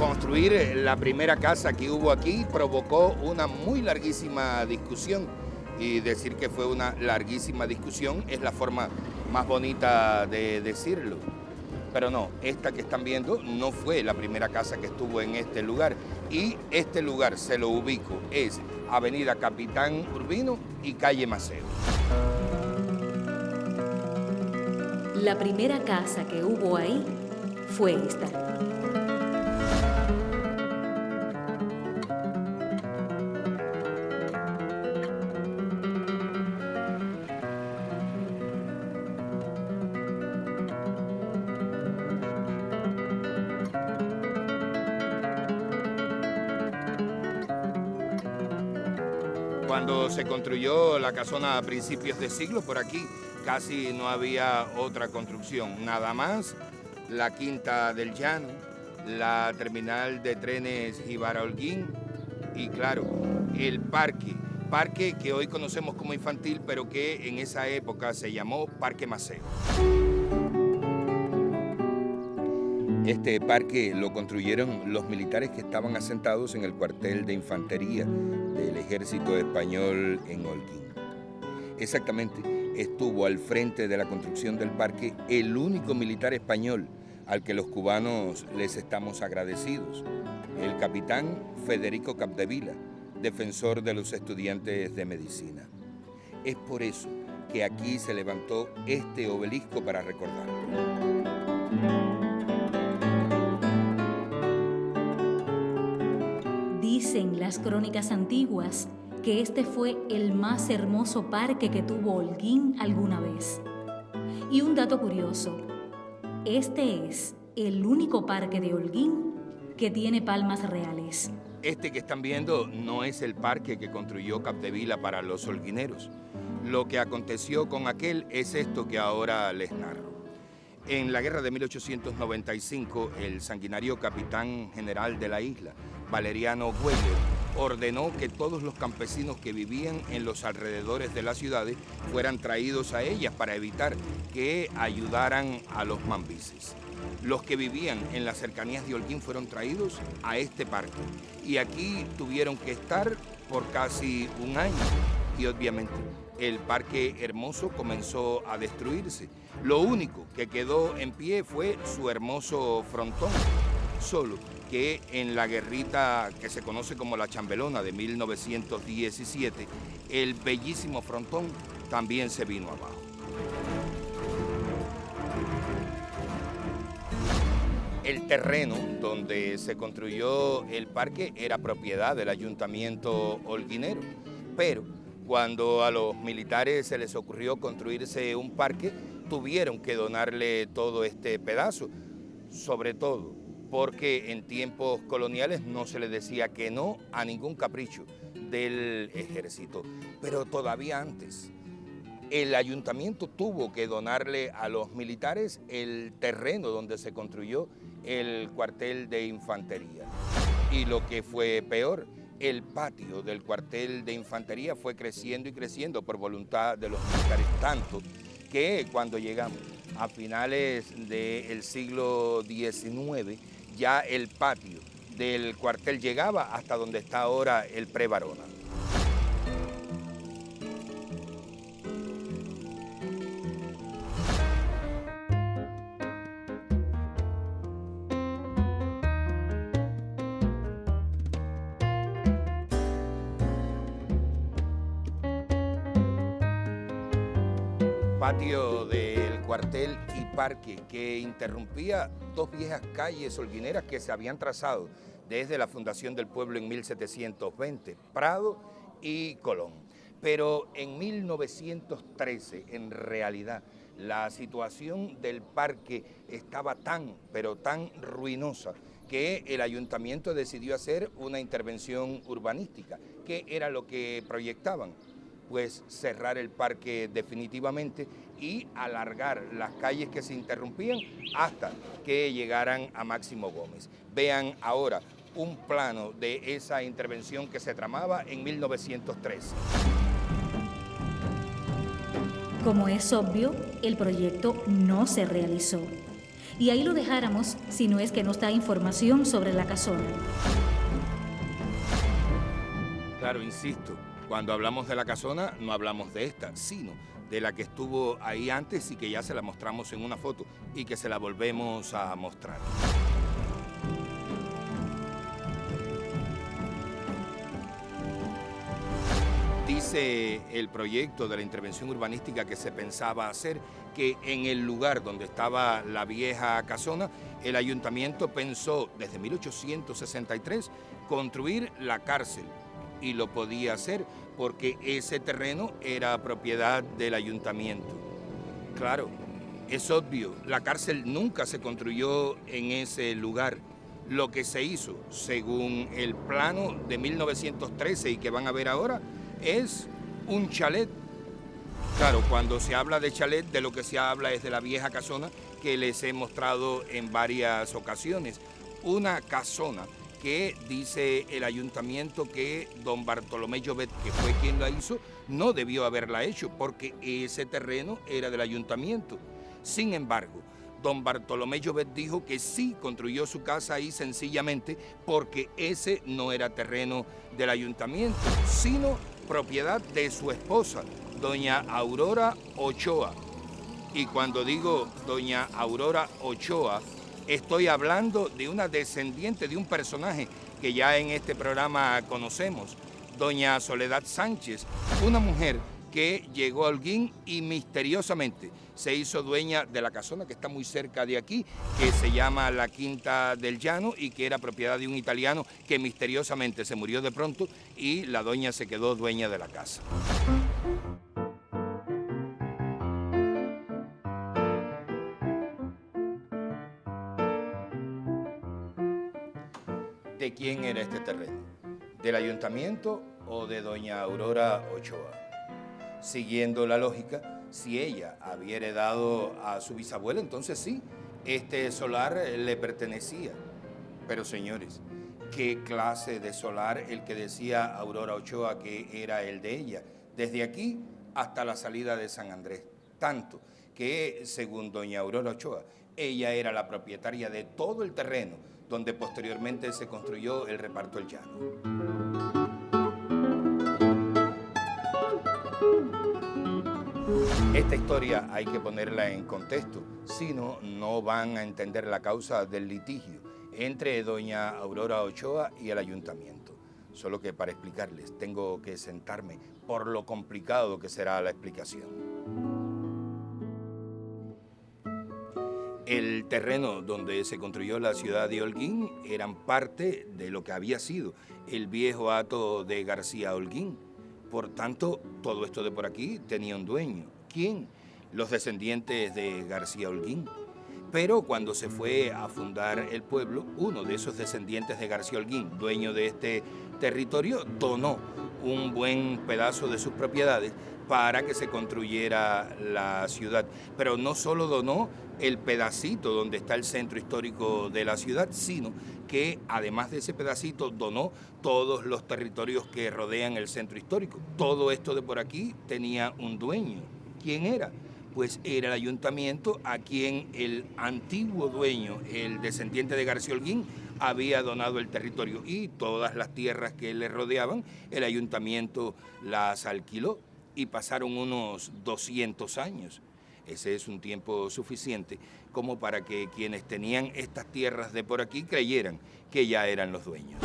Construir la primera casa que hubo aquí provocó una muy larguísima discusión, y decir que fue una larguísima discusión es la forma más bonita de decirlo. Pero no, esta que están viendo no fue la primera casa que estuvo en este lugar, y este lugar se lo ubico, es Avenida Capitán Urbino y Calle Maceo. La primera casa que hubo ahí fue esta. Cuando se construyó la casona a principios de siglo, por aquí casi no había otra construcción, nada más la Quinta del Llano, la terminal de trenes Jíbara-Holguín y, claro, el parque que hoy conocemos como infantil, pero que en esa época se llamó Parque Maceo. Este parque lo construyeron los militares que estaban asentados en el cuartel de infantería del Ejército Español en Holguín. Exactamente, estuvo al frente de la construcción del parque el único militar español al que los cubanos les estamos agradecidos, el capitán Federico Capdevila, defensor de los estudiantes de medicina. Es por eso que aquí se levantó este obelisco para recordarlo. Dicen las crónicas antiguas que este fue el más hermoso parque que tuvo Holguín alguna vez. Y un dato curioso, este es el único parque de Holguín que tiene palmas reales. Este que están viendo no es el parque que construyó Capdevila para los holguineros. Lo que aconteció con aquel es esto que ahora les narro. En la guerra de 1895, el sanguinario capitán general de la isla, Valeriano Güeller, ordenó que todos los campesinos que vivían en los alrededores de las ciudades fueran traídos a ellas para evitar que ayudaran a los mambises. Los que vivían en las cercanías de Holguín fueron traídos a este parque y aquí tuvieron que estar por casi un año y obviamente el parque hermoso comenzó a destruirse. Lo único que quedó en pie fue su hermoso frontón, solo que en la guerrita que se conoce como la Chambelona de 1917, el bellísimo frontón también se vino abajo. El terreno donde se construyó el parque era propiedad del ayuntamiento holguinero, pero cuando a los militares se les ocurrió construirse un parque, tuvieron que donarle todo este pedazo, sobre todo porque en tiempos coloniales no se le decía que no a ningún capricho del ejército. Pero todavía antes, el ayuntamiento tuvo que donarle a los militares el terreno donde se construyó el cuartel de infantería. Y lo que fue peor, el patio del cuartel de infantería fue creciendo y creciendo por voluntad de los militares, tanto que cuando llegamos a finales del siglo XIX, ya el patio del cuartel llegaba hasta donde está ahora el Pre-Barona. Patio del cuartel y parque que interrumpía dos viejas calles holguineras que se habían trazado desde la fundación del pueblo en 1720, Prado y Colón. Pero en 1913, en realidad, la situación del parque estaba tan, pero tan ruinosa que el ayuntamiento decidió hacer una intervención urbanística. ¿Qué era lo que proyectaban? Pues cerrar el parque definitivamente y alargar las calles que se interrumpían hasta que llegaran a Máximo Gómez. Vean ahora un plano de esa intervención que se tramaba en 1913. Como es obvio, el proyecto no se realizó. y ahí lo dejáramos si no es que nos da información sobre la casona. Claro, insisto, cuando hablamos de la casona no hablamos de esta, sino de la que estuvo ahí antes y que ya se la mostramos en una foto y que se la volvemos a mostrar. Dice el proyecto de la intervención urbanística que se pensaba hacer que en el lugar donde estaba la vieja casona, el ayuntamiento pensó desde 1863 construir la cárcel y lo podía hacer porque ese terreno era propiedad del ayuntamiento. Claro, es obvio, la cárcel nunca se construyó en ese lugar. Lo que se hizo, según el plano de 1913 y que van a ver ahora, es un chalet. Claro, cuando se habla de chalet, de lo que se habla es de la vieja casona que les he mostrado en varias ocasiones. Una casona que dice el ayuntamiento que don Bartolomé Llobet, que fue quien la hizo, no debió haberla hecho porque ese terreno era del ayuntamiento. Sin embargo, don Bartolomé Llobet dijo que sí construyó su casa ahí sencillamente porque ese no era terreno del ayuntamiento, sino propiedad de su esposa, doña Aurora Ochoa. Y cuando digo doña Aurora Ochoa, estoy hablando de una descendiente de un personaje que ya en este programa conocemos, doña Soledad Sánchez, una mujer que llegó a Holguín y misteriosamente se hizo dueña de la casona que está muy cerca de aquí, que se llama la Quinta del Llano y que era propiedad de un italiano que misteriosamente se murió de pronto y la doña se quedó dueña de la casa. ¿De quién era este terreno? ¿Del ayuntamiento o de doña Aurora Ochoa? Siguiendo la lógica, si ella había heredado a su bisabuela, entonces sí, este solar le pertenecía. Pero señores, ¿qué clase de solar el que decía Aurora Ochoa que era el de ella? Desde aquí hasta la salida de San Andrés. Tanto que, según doña Aurora Ochoa, ella era la propietaria de todo el terreno donde posteriormente se construyó el reparto El Llano. Esta historia hay que ponerla en contexto, si no, no van a entender la causa del litigio entre doña Aurora Ochoa y el ayuntamiento. Solo que para explicarles tengo que sentarme por lo complicado que será la explicación. El terreno donde se construyó la ciudad de Holguín eran parte de lo que había sido el viejo hato de García Holguín. Por tanto, todo esto de por aquí tenía un dueño. ¿Quién? Los descendientes de García Holguín. Pero cuando se fue a fundar el pueblo, uno de esos descendientes de García Holguín, dueño de este territorio, donó un buen pedazo de sus propiedades para que se construyera la ciudad. Pero no solo donó el pedacito donde está el centro histórico de la ciudad, sino que además de ese pedacito donó todos los territorios que rodean el centro histórico. Todo esto de por aquí tenía un dueño. ¿Quién era? Pues era el ayuntamiento a quien el antiguo dueño, el descendiente de García Holguín, había donado el territorio y todas las tierras que le rodeaban, el ayuntamiento las alquiló y pasaron unos 200 años. Ese es un tiempo suficiente como para que quienes tenían estas tierras de por aquí creyeran que ya eran los dueños.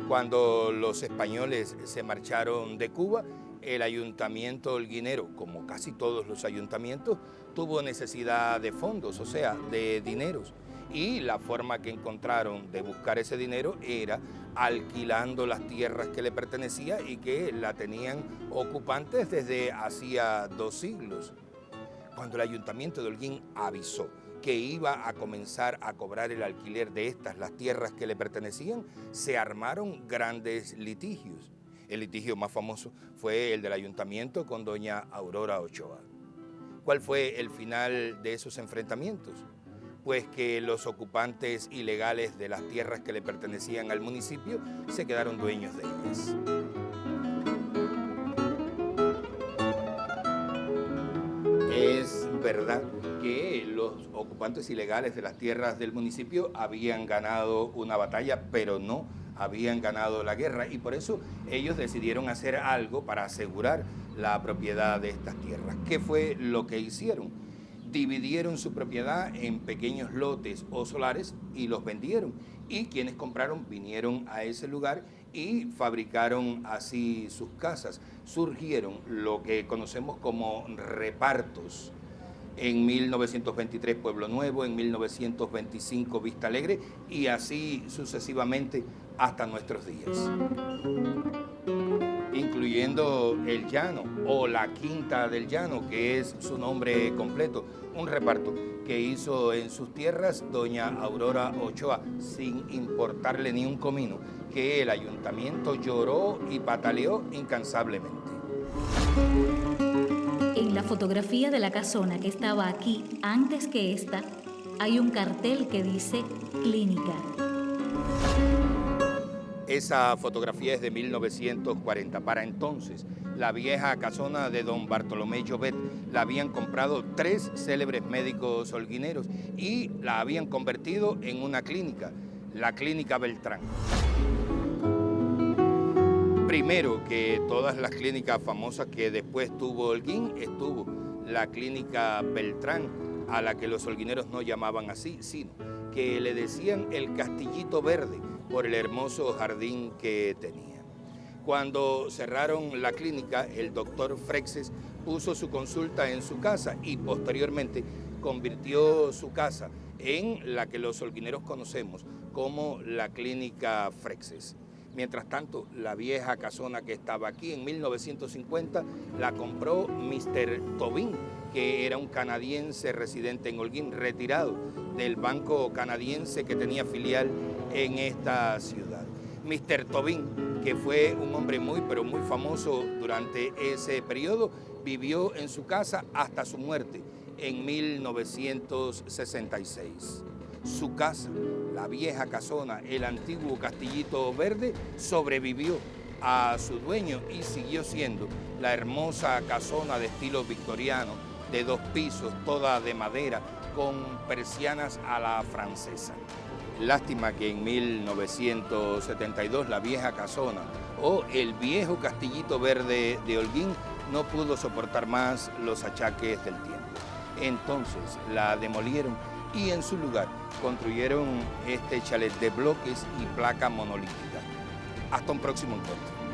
Cuando los españoles se marcharon de Cuba, el ayuntamiento holguinero, como casi todos los ayuntamientos, tuvo necesidad de fondos, o sea, de dineros. Y la forma que encontraron de buscar ese dinero era alquilando las tierras que le pertenecían y que la tenían ocupantes desde hacía 2 siglos. Cuando el ayuntamiento de Holguín avisó que iba a comenzar a cobrar el alquiler de las tierras que le pertenecían, se armaron grandes litigios. El litigio más famoso fue el del ayuntamiento con doña Aurora Ochoa. ¿Cuál fue el final de esos enfrentamientos? Pues que los ocupantes ilegales de las tierras que le pertenecían al municipio se quedaron dueños de ellas. Es verdad que los los ocupantes ilegales de las tierras del municipio habían ganado una batalla, pero no habían ganado la guerra, y por eso ellos decidieron hacer algo para asegurar la propiedad de estas tierras. ¿Qué fue lo que hicieron? Dividieron su propiedad en pequeños lotes o solares y los vendieron. Y quienes compraron vinieron a ese lugar y fabricaron así sus casas. Surgieron lo que conocemos como repartos. En 1923 Pueblo Nuevo, en 1925 Vista Alegre y así sucesivamente hasta nuestros días. Incluyendo El Llano o la Quinta del Llano, que es su nombre completo, un reparto que hizo en sus tierras doña Aurora Ochoa, sin importarle ni un comino, que el ayuntamiento lloró y pataleó incansablemente. En la fotografía de la casona que estaba aquí antes que esta, hay un cartel que dice Clínica. Esa fotografía es de 1940. Para entonces, la vieja casona de don Bartolomé Llobet la habían comprado 3 célebres médicos holguineros y la habían convertido en una clínica, la Clínica Beltrán. Primero que todas las clínicas famosas que después tuvo Holguín, estuvo la Clínica Beltrán, a la que los holguineros no llamaban así, sino que le decían el Castillito Verde por el hermoso jardín que tenía. Cuando cerraron la clínica, el doctor Frexes puso su consulta en su casa y posteriormente convirtió su casa en la que los holguineros conocemos como la Clínica Frexes. Mientras tanto, la vieja casona que estaba aquí en 1950 la compró Mr. Tobin, que era un canadiense residente en Holguín, retirado del banco canadiense que tenía filial en esta ciudad. Mr. Tobin, que fue un hombre muy, pero muy famoso durante ese periodo, vivió en su casa hasta su muerte en 1966. Su casa, la vieja casona, el antiguo Castillito Verde, sobrevivió a su dueño y siguió siendo la hermosa casona de estilo victoriano, de 2 pisos, toda de madera, con persianas a la francesa. Lástima que en 1972 la vieja casona o el viejo Castillito Verde de Holguín no pudo soportar más los achaques del tiempo. Entonces la demolieron y en su lugar construyeron este chalet de bloques y placa monolítica. Hasta un próximo encuentro.